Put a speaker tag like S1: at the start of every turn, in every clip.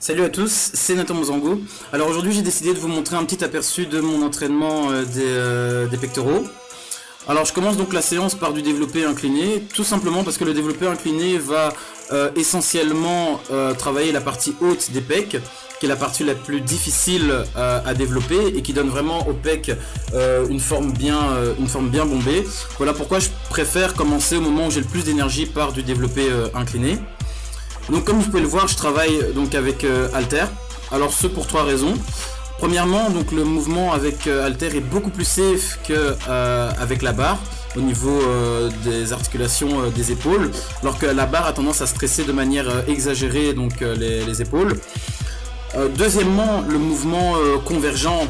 S1: Salut à tous, c'est Nathan Mozango. Alors aujourd'hui j'ai décidé de vous montrer un petit aperçu de mon entraînement des pectoraux. Alors je commence donc la séance par du développé incliné, tout simplement parce que le développé incliné va essentiellement travailler la partie haute des pecs, qui est la partie la plus difficile à développer et qui donne vraiment aux pecs une forme bien bombée. Voilà pourquoi je préfère commencer au moment où j'ai le plus d'énergie par du développé incliné. Donc comme vous pouvez le voir, je travaille donc avec halter. Alors ce pour trois raisons. Premièrement, donc le mouvement avec halter est beaucoup plus safe que avec la barre au niveau des articulations des épaules, alors que la barre a tendance à stresser de manière exagérée donc les épaules. Deuxièmement, le mouvement convergent.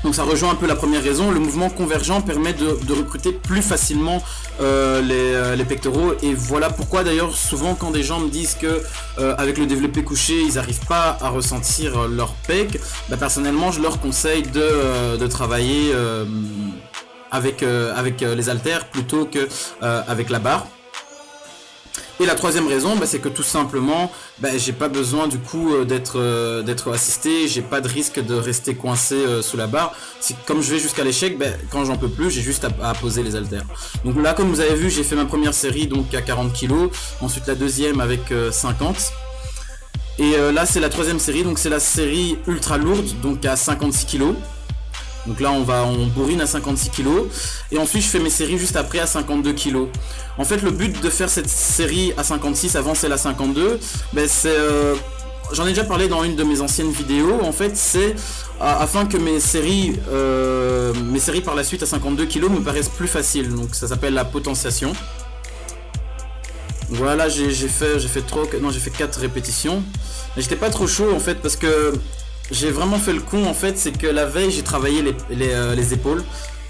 S1: Donc ça rejoint un peu la première raison, le mouvement convergent permet de recruter plus facilement les pectoraux, et voilà pourquoi d'ailleurs souvent quand des gens me disent que avec le développé couché ils n'arrivent pas à ressentir leur pec, bah, personnellement je leur conseille de travailler avec les haltères plutôt que avec la barre. Et la troisième raison, bah, c'est que tout simplement, bah, j'ai pas besoin du coup d'être assisté, j'ai pas de risque de rester coincé sous la barre. Comme je vais jusqu'à l'échec, bah, quand j'en peux plus, j'ai juste à poser les haltères. Donc là, comme vous avez vu, j'ai fait ma première série donc à 40 kg, ensuite la deuxième avec 50. Et là, c'est la troisième série, donc c'est la série ultra lourde, donc à 56 kg. Donc là on bourrine à 56 kg et ensuite je fais mes séries juste après à 52 kg. En fait le but de faire cette série à 56 avant celle à 52, ben c'est j'en ai déjà parlé dans une de mes anciennes vidéos. En fait c'est afin que mes séries par la suite à 52 kg me paraissent plus faciles. Donc ça s'appelle la potentiation. Voilà, j'ai fait 4 répétitions. Mais j'étais pas trop chaud en fait parce que j'ai vraiment fait le con en fait, c'est que la veille j'ai travaillé les épaules.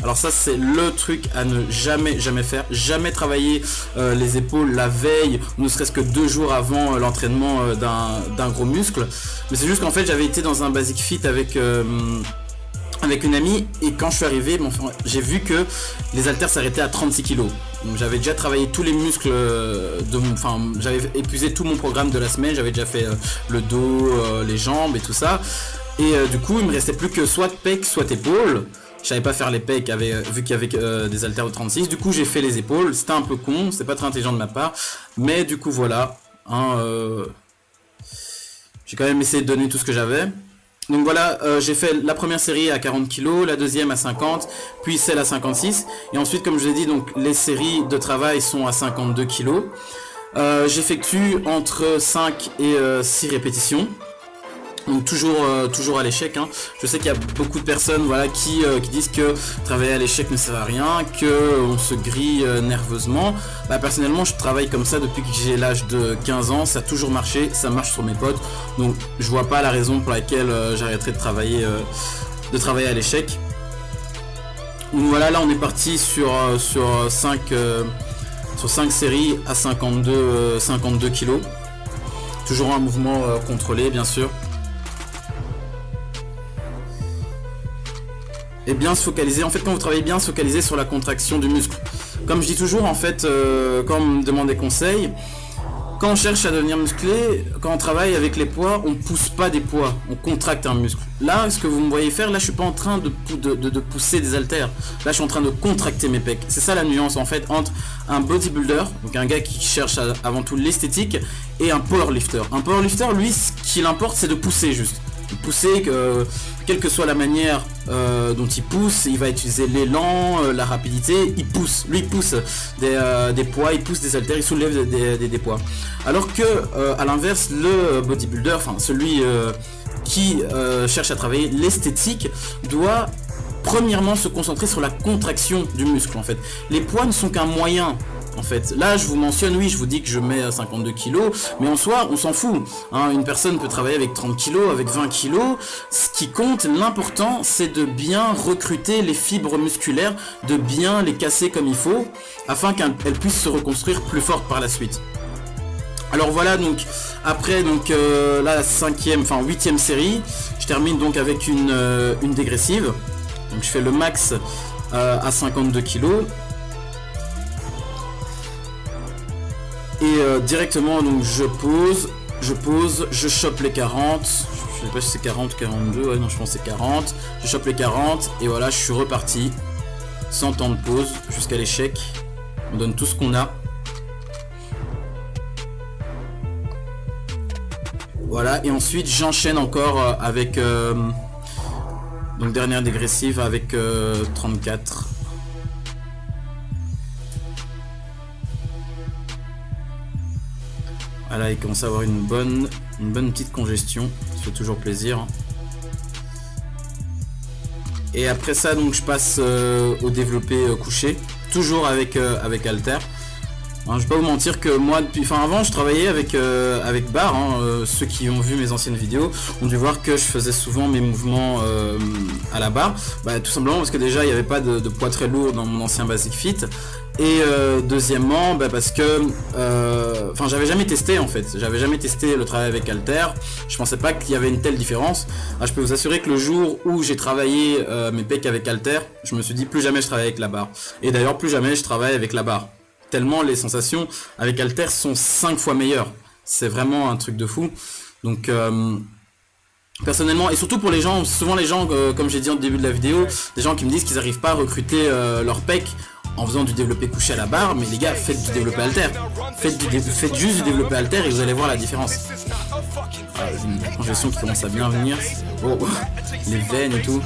S1: Alors ça c'est le truc à ne jamais faire, jamais travailler les épaules la veille, ne serait-ce que 2 jours avant l'entraînement d'un gros muscle. Mais c'est juste qu'en fait j'avais été dans un basic fit avec une amie, et quand je suis arrivé, j'ai vu que les haltères s'arrêtaient à 36 kg. Donc j'avais déjà travaillé tous les muscles j'avais épuisé tout mon programme de la semaine, j'avais déjà fait le dos, les jambes et tout ça. Et du coup, il me restait plus que soit pecs, soit épaules. Je savais pas faire les pecs vu qu'il y avait des haltères de 36. Du coup, j'ai fait les épaules. C'était un peu con, c'était pas très intelligent de ma part. Mais du coup, voilà. J'ai quand même essayé de donner tout ce que j'avais. Donc voilà, j'ai fait la première série à 40 kg, la deuxième à 50, puis celle à 56. Et ensuite, comme je l'ai dit, donc les séries de travail sont à 52 kg. J'effectue entre 5 et 6 répétitions. Donc toujours à l'échec, hein. Je sais qu'il y a beaucoup de personnes qui disent que travailler à l'échec ne sert à rien, que on se grille nerveusement. Bah, personnellement je travaille comme ça depuis que j'ai l'âge de 15 ans, ça a toujours marché, ça marche sur mes potes, donc je vois pas la raison pour laquelle j'arrêterai de travailler à l'échec. Donc voilà, là on est parti sur 5 séries à 52 kg. Toujours un mouvement contrôlé bien sûr. Et bien se focaliser, en fait quand vous travaillez bien, se focaliser sur la contraction du muscle. Comme je dis toujours en fait, quand on me demande des conseils, quand on cherche à devenir musclé, quand on travaille avec les poids, on pousse pas des poids, on contracte un muscle. Là, ce que vous me voyez faire, là je suis pas en train de pousser des haltères, là je suis en train de contracter mes pecs. C'est ça la nuance en fait entre un bodybuilder, donc un gars qui cherche avant tout l'esthétique, et un powerlifter. Un powerlifter, lui, ce qu'il importe c'est de pousser juste. Pousser, quelle que soit la manière dont il pousse, il va utiliser l'élan, la rapidité, il pousse des poids, il pousse des haltères, il soulève des poids. Alors que à l'inverse, le bodybuilder, enfin celui qui cherche à travailler l'esthétique, doit premièrement se concentrer sur la contraction du muscle en fait. Les poids ne sont qu'un moyen. En fait, là je vous mentionne, oui, je vous dis que je mets 52 kg, mais en soi, on s'en fout. Hein, une personne peut travailler avec 30 kg, avec 20 kg. Ce qui compte, l'important, c'est de bien recruter les fibres musculaires, de bien les casser comme il faut, afin qu'elles puissent se reconstruire plus fortes par la suite. Alors voilà, donc après la 8e série, je termine donc avec une dégressive. Donc je fais le max à 52 kg. Et directement donc je pose, je pose, je chope les 40, je sais pas si c'est 40 ou 42, ouais non je pense que c'est 40, je chope les 40 et voilà je suis reparti, sans temps de pause, jusqu'à l'échec, on donne tout ce qu'on a. Voilà, et ensuite j'enchaîne encore avec, donc dernière dégressive avec 34. Voilà, il commence à avoir une bonne petite congestion, ça fait toujours plaisir. Et après ça, donc je passe au développé couché, toujours avec halter. Hein, je vais pas vous mentir que moi, avant je travaillais avec barre. Ceux qui ont vu mes anciennes vidéos ont dû voir que je faisais souvent mes mouvements à la barre. Tout simplement parce que déjà il n'y avait pas de poids très lourd dans mon ancien Basic Fit. Et deuxièmement, parce que j'avais jamais testé en fait. J'avais jamais testé le travail avec halter. Je pensais pas qu'il y avait une telle différence. Je peux vous assurer que le jour où j'ai travaillé mes pecs avec halter, je me suis dit plus jamais je travaille avec la barre. Et d'ailleurs plus jamais je travaille avec la barre. Tellement les sensations avec halter sont 5 fois meilleures. C'est vraiment un truc de fou. Donc personnellement, et surtout pour les gens, souvent les gens, comme j'ai dit au début de la vidéo, des gens qui me disent qu'ils n'arrivent pas à recruter leur pec en faisant du développé couché à la barre, mais les gars, faites du développé halter. Faites juste du développé halter et vous allez voir la différence. Une congestion qui commence à bien venir. Oh, les veines et tout.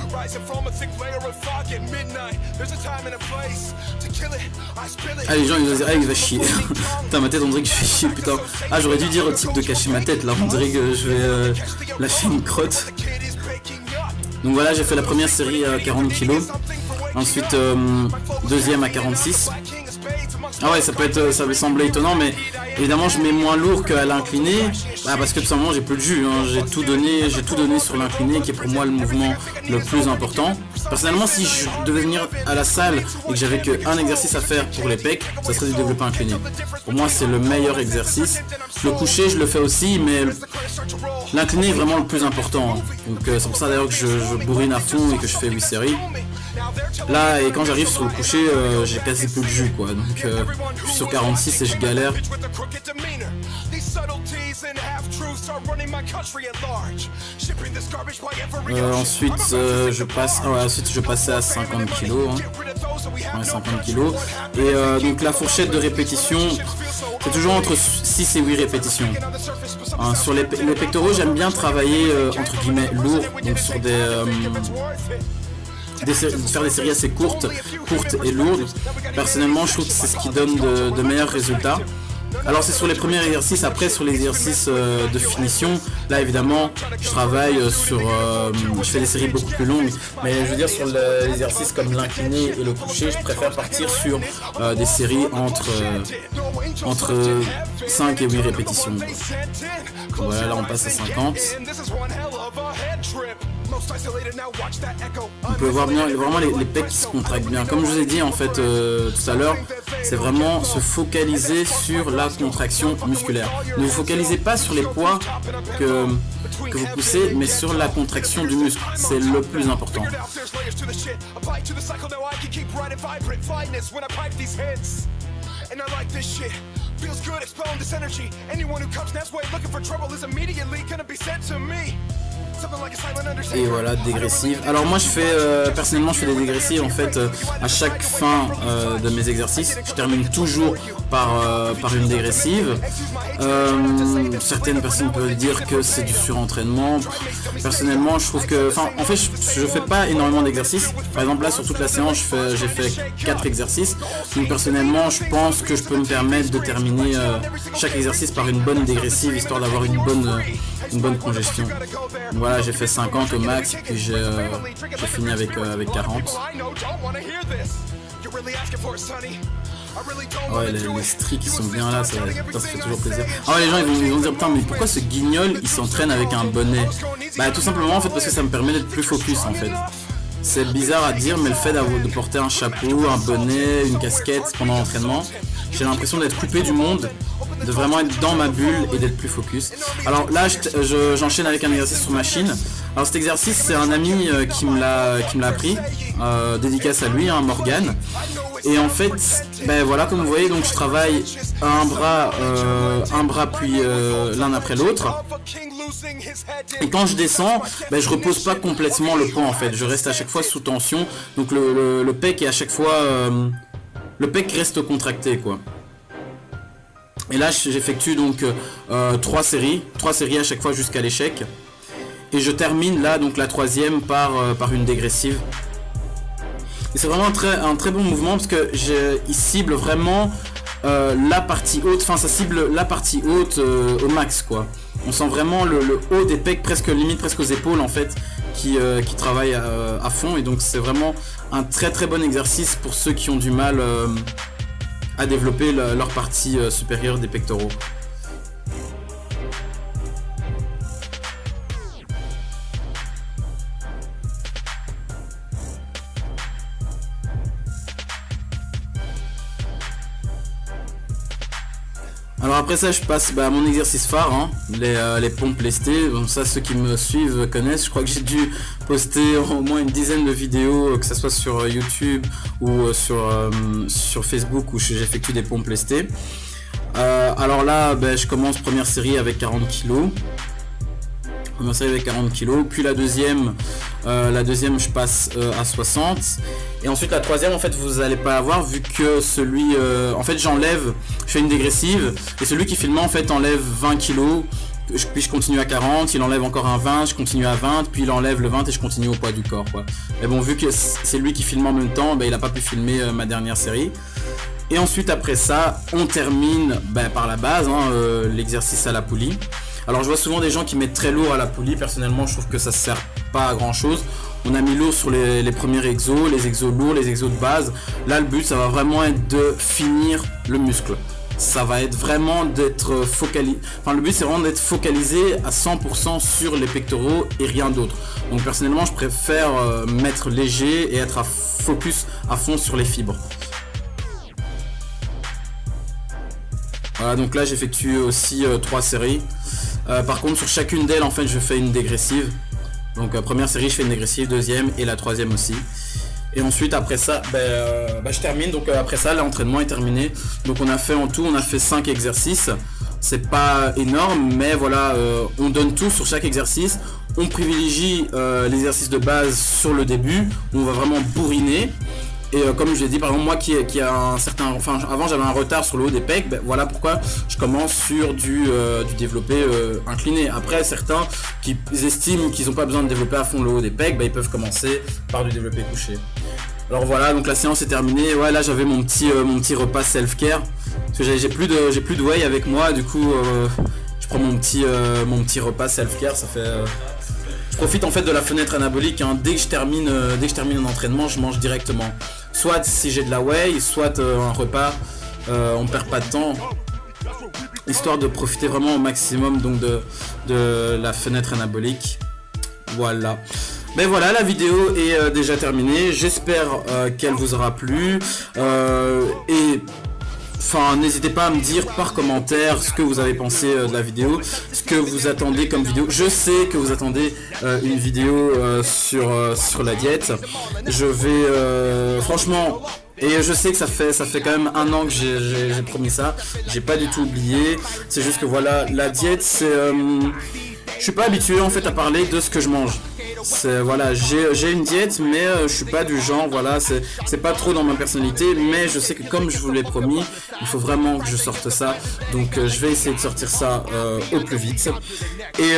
S1: Ah, les gens ils vont dire, ah il va chier. Putain, ma tête on dirait que je fais chier, putain. Ah, j'aurais dû dire au type de cacher ma tête là, on dirait que je vais lâcher une crotte. Donc voilà, j'ai fait la première série à 40 kg. Ensuite, deuxième à 46. Ah ouais, ça peut sembler étonnant, mais évidemment je mets moins lourd qu'à l'incliné, parce que tout simplement j'ai plus de jus, hein. J'ai tout donné sur l'incliné qui est pour moi le mouvement le plus important. Personnellement, si je devais venir à la salle et que j'avais qu'un exercice à faire pour les pecs, ça serait du développé incliné. Pour moi c'est le meilleur exercice. Le coucher je le fais aussi, mais l'incliné est vraiment le plus important, hein. Donc c'est pour ça d'ailleurs que je bourrine à fond et que je fais 8 séries. Là, et quand j'arrive sur le coucher, j'ai quasi plus de jus quoi, donc je suis sur 46 et je galère. Ensuite je passais à 50 kg, hein. 50 kg. Et donc la fourchette de répétition, c'est toujours entre 6 et 8 répétitions. Hein, sur les pectoraux, j'aime bien travailler entre guillemets lourd, donc sur faire des séries assez courtes et lourdes. Personnellement, je trouve que c'est ce qui donne de meilleurs résultats. Alors c'est sur les premiers exercices, après sur les exercices de finition, là évidemment je travaille je fais des séries beaucoup plus longues, mais je veux dire sur les exercices comme l'incliné et le couché, je préfère partir sur des séries entre 5 et 8 répétitions. Voilà, là on passe à 50. On peut voir bien vraiment les pecs qui se contractent bien. Comme je vous ai dit en fait tout à l'heure, c'est vraiment se focaliser sur la contraction musculaire. Ne vous focalisez pas sur les poids que vous poussez, mais sur la contraction du muscle. C'est le plus important. Et voilà, dégressive. Alors moi je fais personnellement je fais des dégressives en fait à chaque fin de mes exercices. Je termine toujours par une dégressive. Certaines personnes peuvent dire que c'est du surentraînement. Personnellement je trouve que, en fait je fais pas énormément d'exercices. Par exemple là sur toute la séance j'ai fait 4 exercices. Donc personnellement je pense que je peux me permettre de terminer chaque exercice par une bonne dégressive, histoire d'avoir une bonne congestion. Donc voilà, j'ai fait 50 au max et puis j'ai fini avec 40. Ouais, les streaks qui sont bien là, ça fait toujours plaisir. Ah ouais, les gens ils vont dire putain, mais pourquoi ce guignol il s'entraîne avec un bonnet? Tout simplement en fait parce que ça me permet d'être plus focus en fait. C'est bizarre à dire, mais le fait de porter un chapeau, un bonnet, une casquette pendant l'entraînement, j'ai l'impression d'être coupé du monde, de vraiment être dans ma bulle et d'être plus focus. Alors là j'enchaîne avec un exercice sur machine. Alors cet exercice c'est un ami qui me l'a appris, dédicace à lui, hein, Morgan. Et en fait, ben voilà, comme vous voyez, donc je travaille un bras puis l'un après l'autre. Et quand je descends, ben je repose pas complètement le poids en fait, je reste à chaque fois sous tension. Donc le pec est à chaque fois, le pec reste contracté quoi. Et là j'effectue donc 3 séries à chaque fois jusqu'à l'échec. Et je termine là donc la troisième par une dégressive. Et c'est vraiment un très bon mouvement parce que il cible vraiment la partie haute, enfin ça cible la partie haute au max quoi. On sent vraiment le haut des pecs, limite presque aux épaules en fait, qui travaille à fond. Et donc c'est vraiment un très bon exercice pour ceux qui ont du mal à développer leur partie supérieure des pectoraux. Alors après ça je passe à mon exercice phare, hein, les pompes lestées. Bon, ça ceux qui me suivent connaissent, je crois que j'ai dû poster au moins une dizaine de vidéos, que ce soit sur YouTube ou sur Facebook où j'effectue des pompes lestées. Alors là je commence première série avec 40 kg. Puis la deuxième je passe à 60. Et ensuite la troisième en fait vous allez pas avoir vu que celui en fait je fais une dégressive et celui qui filme en fait enlève 20 kg, puis je continue à 40, il enlève encore un 20, je continue à 20, puis il enlève le 20 et je continue au poids du corps quoi. Mais bon, vu que c'est lui qui filme en même temps, il a pas pu filmer ma dernière série. Et ensuite après ça on termine par la base, hein, l'exercice à la poulie. Alors je vois souvent des gens qui mettent très lourd à la poulie. Personnellement je trouve que ça sert pas à grand chose. On a mis lourd sur les premiers exos, les exos lourds, les exos de base. Là le but ça va vraiment être de finir le muscle. Ça va être vraiment d'être focalisé. Enfin le but c'est vraiment d'être focalisé à 100% sur les pectoraux et rien d'autre. Donc personnellement je préfère mettre léger et être à focus à fond sur les fibres. Voilà, donc là j'effectue aussi 3 séries. Par contre sur chacune d'elles en fait je fais une dégressive. Donc première série je fais une dégressive, deuxième et la troisième aussi. Et ensuite après ça je termine. Donc après ça l'entraînement est terminé. Donc on a fait en tout 5 exercices. C'est pas énorme mais voilà, on donne tout sur chaque exercice. On privilégie l'exercice de base sur le début où on va vraiment bourriner. Et comme je l'ai dit, par exemple moi qui a un certain, enfin avant j'avais un retard sur le haut des pecs, voilà pourquoi je commence sur du développé incliné. Après certains qui estiment qu'ils n'ont pas besoin de développer à fond le haut des pecs, ils peuvent commencer par du développé couché. Alors voilà, donc la séance est terminée. Ouais, là j'avais mon petit repas self-care parce que j'ai plus de whey avec moi, du coup je prends mon petit repas self-care. Ça fait je profite en fait de la fenêtre anabolique, hein. Dès que je termine un entraînement, je mange directement. Soit si j'ai de la whey, soit un repas. On perd pas de temps, histoire de profiter vraiment au maximum donc de la fenêtre anabolique. Voilà. Ben voilà, la vidéo est déjà terminée. J'espère qu'elle vous aura plu. Et enfin, n'hésitez pas à me dire par commentaire ce que vous avez pensé de la vidéo, ce que vous attendez comme vidéo. Je sais que vous attendez une vidéo sur la diète. Je vais franchement, et je sais que ça fait quand même 1 an que j'ai promis ça. J'ai pas du tout oublié. C'est juste que voilà, la diète, c'est je suis pas habitué en fait à parler de ce que je mange. Voilà, j'ai une diète mais je suis pas du genre, voilà, c'est pas trop dans ma personnalité, mais je sais que comme je vous l'ai promis, il faut vraiment que je sorte ça, donc je vais essayer de sortir ça au plus vite. Et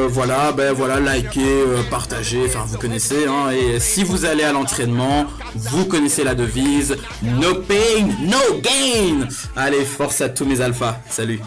S1: voilà, likez, partagez, enfin vous connaissez, hein, et si vous allez à l'entraînement, vous connaissez la devise, no pain, no gain. Allez, force à tous mes alphas, salut.